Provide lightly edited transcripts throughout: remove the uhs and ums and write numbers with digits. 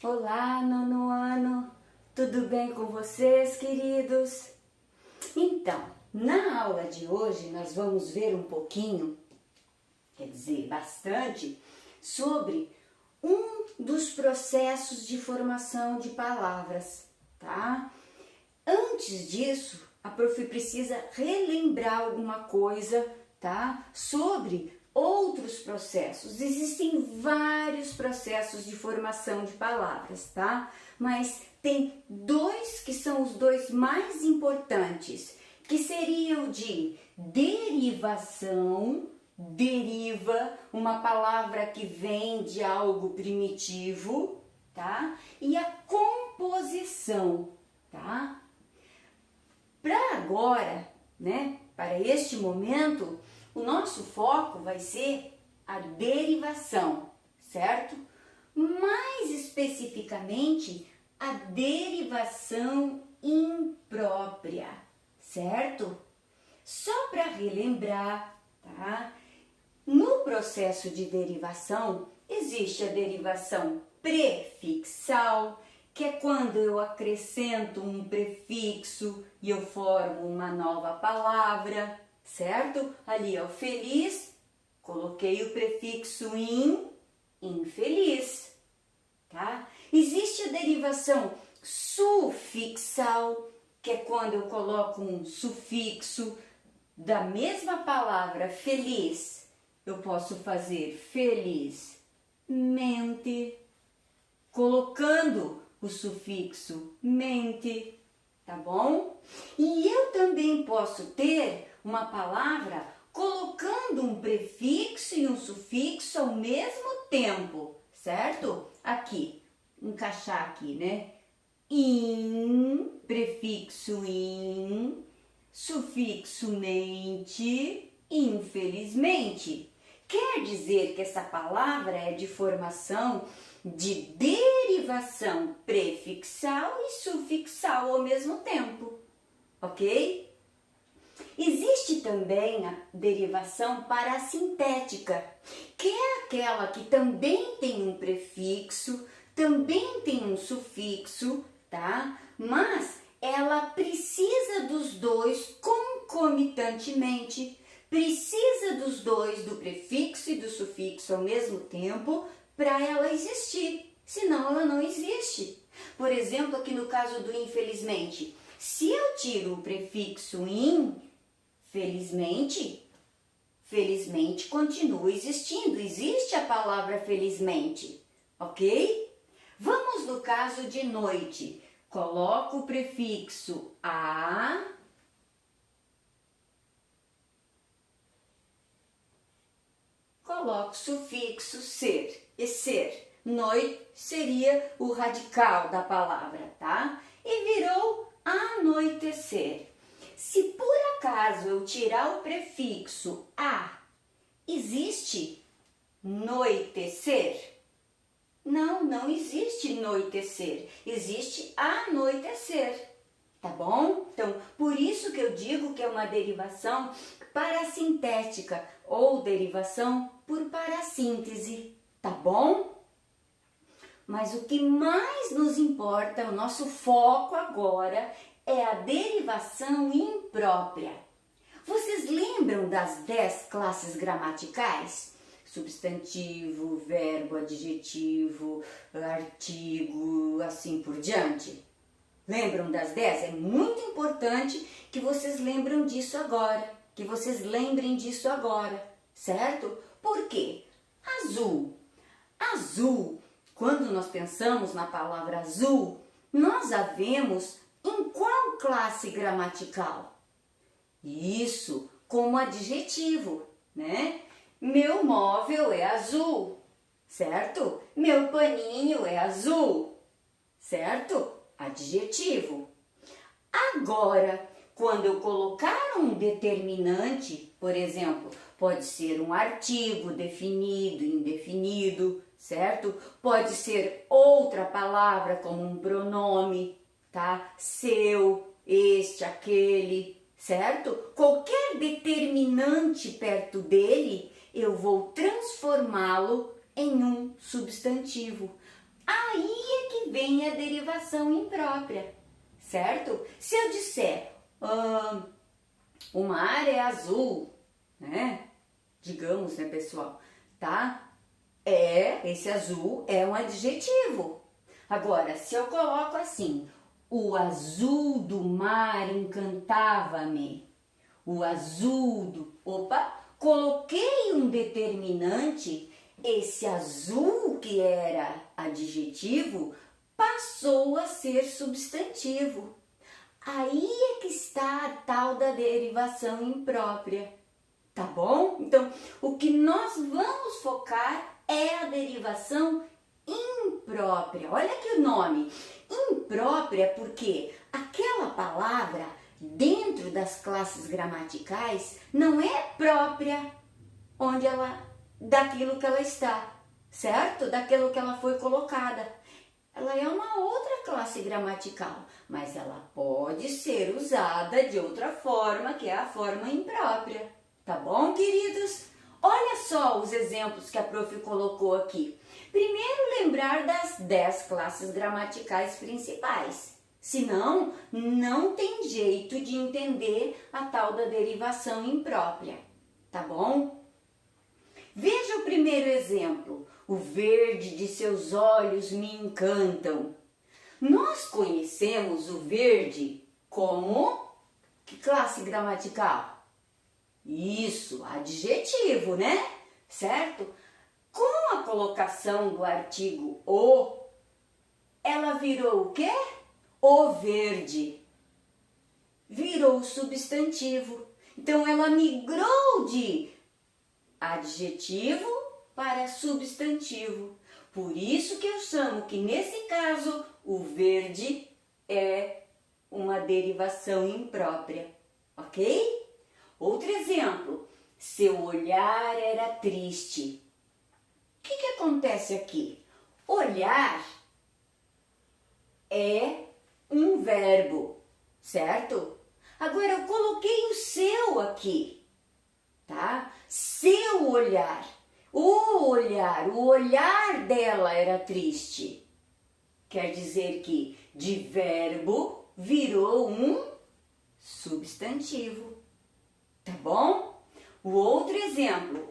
Olá, nono ano! Tudo bem com vocês, queridos? Então, na aula de hoje nós vamos ver um pouquinho, quer dizer, bastante, sobre um dos processos de formação de palavras, tá? Antes disso, a prof precisa relembrar alguma coisa, tá? Sobre outros processos. Existem vários processos de formação de palavras, tá? Mas tem dois que são os dois mais importantes, que seriam de derivação, deriva, uma palavra que vem de algo primitivo, tá? E a composição, tá? Para agora, né, para este momento, o nosso foco vai ser a derivação, certo? Mais especificamente, a derivação imprópria, certo? Só para relembrar, tá? No processo de derivação, existe a derivação prefixal, que é quando eu acrescento um prefixo e eu formo uma nova palavra, certo? Ali, ó, feliz, coloquei o prefixo infeliz, tá? Existe a derivação sufixal, que é quando eu coloco um sufixo da mesma palavra feliz. Eu posso fazer felizmente, colocando o sufixo mente, tá bom? E eu também posso ter uma palavra colocando um prefixo e um sufixo ao mesmo tempo, certo? Aqui, encaixar aqui, né? Prefixo sufixo mente, infelizmente. Quer dizer que essa palavra é de formação de derivação prefixal e sufixal ao mesmo tempo, ok? Existe também a derivação parassintética, que é aquela que também tem um prefixo, também tem um sufixo, tá? Mas ela precisa dos dois concomitantemente, precisa dos dois, do prefixo e do sufixo ao mesmo tempo, para ela existir, senão ela não existe. Por exemplo, aqui no caso do infelizmente, se eu tiro o prefixo felizmente continua existindo, existe a palavra felizmente, ok? Vamos no caso de noite, coloco o prefixo a, coloco o sufixo ser e ser. Noite seria o radical da palavra, tá? E virou anoitecer. Se por acaso eu tirar o prefixo a, existe noitecer? Não, não existe noitecer, existe anoitecer, tá bom? Então, por isso que eu digo que é uma derivação parassintética ou derivação por parassíntese, tá bom? Mas o que mais nos importa, o nosso foco agora, é a derivação imprópria. Vocês lembram das 10 classes gramaticais? Substantivo, verbo, adjetivo, artigo, assim por diante. Lembram das 10? É muito importante que vocês lembrem disso agora, certo? Por quê? Azul. Azul, quando nós pensamos na palavra azul, nós a vemos em qual classe gramatical? Isso, como adjetivo, né? Meu móvel é azul, certo? Meu paninho é azul, certo? Adjetivo. Agora, quando eu colocar um determinante, por exemplo, pode ser um artigo definido, indefinido, certo? Pode ser outra palavra como um pronome, tá? Seu, este, aquele, certo? Qualquer determinante perto dele, eu vou transformá-lo em um substantivo. Aí é que vem a derivação imprópria, certo? Se eu disser o mar é azul, né? Digamos, né, pessoal, tá? Esse azul é um adjetivo. Agora, se eu coloco assim, o azul do mar encantava-me. O azul do... Opa! Coloquei um determinante, esse azul que era adjetivo passou a ser substantivo. Aí é que está a tal da derivação imprópria, tá bom? Então, o que nós vamos focar é a derivação imprópria. Olha aqui o nome, imprópria, porque aquela palavra dentro das classes gramaticais não é própria daquilo que ela está, certo? Daquilo que ela foi colocada. Ela é uma outra classe gramatical, mas ela pode ser usada de outra forma, que é a forma imprópria. Tá bom, queridos? Olha só os exemplos que a prof colocou aqui. Primeiro, lembrar das 10 classes gramaticais principais. Senão, não tem jeito de entender a tal da derivação imprópria. Tá bom? Veja o primeiro exemplo. O verde de seus olhos me encantam. Nós conhecemos o verde como que classe gramatical? Isso, adjetivo, né? Certo? Com a colocação do artigo o, ela virou o quê? O verde. Virou substantivo. Então, ela migrou de adjetivo para substantivo. Por isso que eu chamo que, nesse caso, o verde é uma derivação imprópria, ok? Outro exemplo, seu olhar era triste. O que acontece aqui? Olhar é um verbo, certo? Agora eu coloquei o seu aqui, tá? Seu olhar. O olhar dela era triste. Quer dizer que de verbo virou um substantivo. Tá bom? O outro exemplo.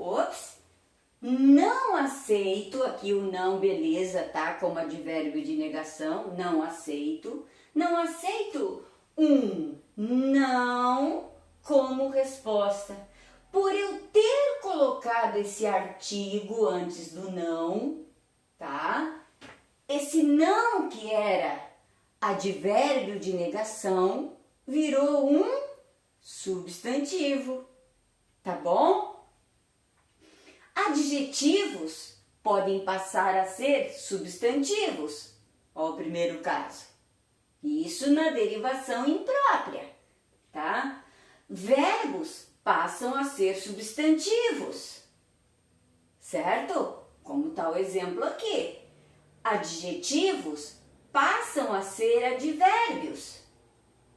Não aceito, aqui o não, beleza, tá? Como advérbio de negação, não aceito. Não aceito um não como resposta. Por eu ter colocado esse artigo antes do não, tá? Esse não que era advérbio de negação virou um substantivo, tá bom? Adjetivos podem passar a ser substantivos. Ó, o primeiro caso. Isso na derivação imprópria, tá? Verbos passam a ser substantivos, certo? Como tá o exemplo aqui. Adjetivos passam a ser advérbios,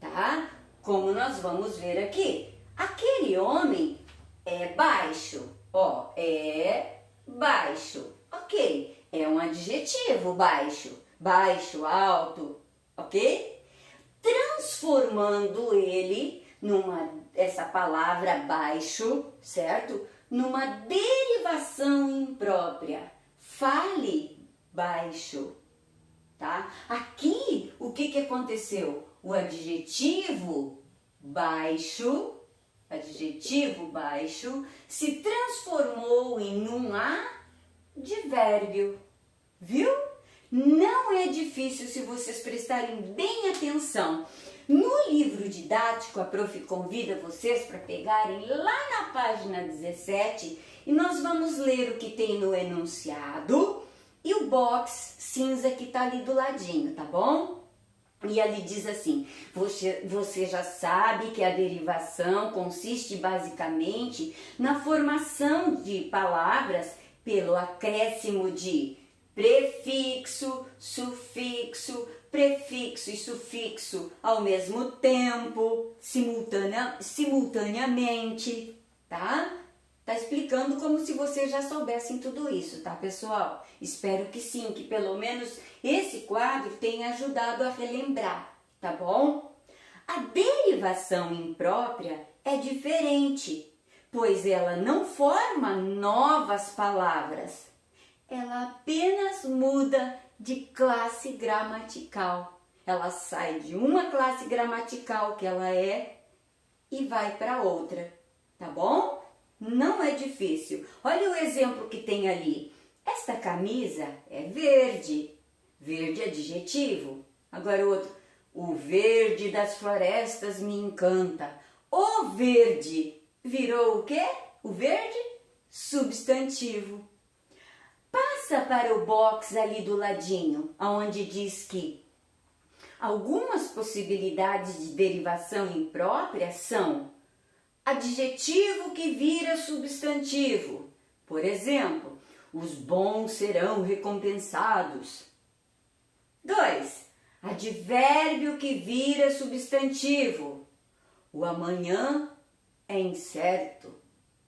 tá? Como nós vamos ver aqui. Aquele homem é baixo. Ó, é baixo. Ok, é um adjetivo baixo. Baixo, alto, ok? Transformando ele essa palavra baixo, certo? Numa derivação imprópria. Fale baixo, tá? Aqui, o que aconteceu? O adjetivo baixo se transformou em um advérbio, viu? Não é difícil se vocês prestarem bem atenção. No livro didático, a prof convida vocês para pegarem lá na página 17 e nós vamos ler o que tem no enunciado e o box cinza que está ali do ladinho, tá bom? E ali diz assim, você já sabe que a derivação consiste basicamente na formação de palavras pelo acréscimo de prefixo, sufixo, prefixo e sufixo ao mesmo tempo, simultaneamente, tá? Tá explicando como se vocês já soubessem tudo isso, tá, pessoal? Espero que sim, que pelo menos esse quadro tenha ajudado a relembrar, tá bom? A derivação imprópria é diferente, pois ela não forma novas palavras. Ela apenas muda de classe gramatical. Ela sai de uma classe gramatical que ela é e vai para outra, tá bom? Não é difícil. Olha o exemplo que tem ali. Esta camisa é verde. Verde é adjetivo. Agora o outro. O verde das florestas me encanta. O verde virou o quê? O verde? Substantivo. Passa para o box ali do ladinho, onde diz que algumas possibilidades de derivação imprópria são adjetivo que vira substantivo. Por exemplo, os bons serão recompensados. 2. Advérbio que vira substantivo. O amanhã é incerto.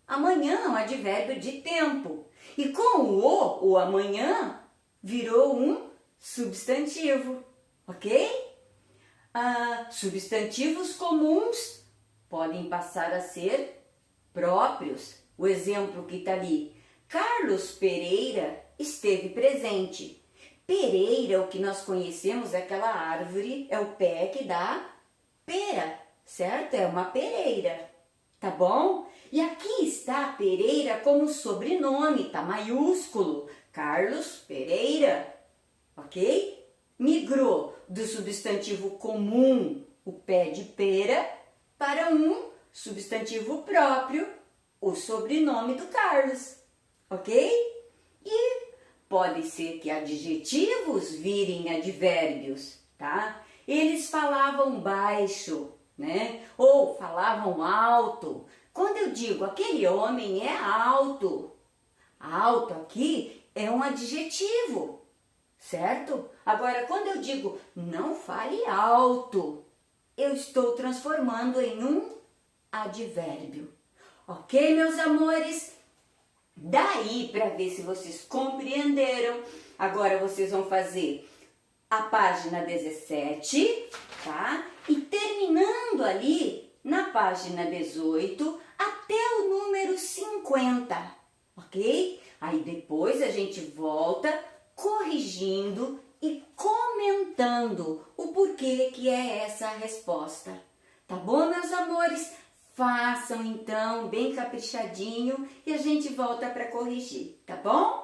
Amanhã é um advérbio de tempo. E com o amanhã, virou um substantivo. Ok? Substantivos comuns podem passar a ser próprios. O exemplo que está ali. Carlos Pereira esteve presente. Pereira, o que nós conhecemos, é aquela árvore, é o pé que dá pera, certo? É uma pereira, tá bom? E aqui está Pereira como sobrenome, tá maiúsculo. Carlos Pereira, ok? Migrou do substantivo comum, o pé de pera, para um substantivo próprio, o sobrenome do Carlos, ok? E pode ser que adjetivos virem advérbios, tá? Eles falavam baixo, né? Ou falavam alto. Quando eu digo aquele homem é alto, alto aqui é um adjetivo, certo? Agora, quando eu digo não fale alto, eu estou transformando em um advérbio. Ok, meus amores? Daí, para ver se vocês compreenderam, agora vocês vão fazer a página 17, tá? E terminando ali na página 18 até o número 50, ok? Aí depois a gente volta corrigindo e comentando o porquê que é essa resposta. Tá bom, meus amores? Façam então bem caprichadinho e a gente volta para corrigir, tá bom?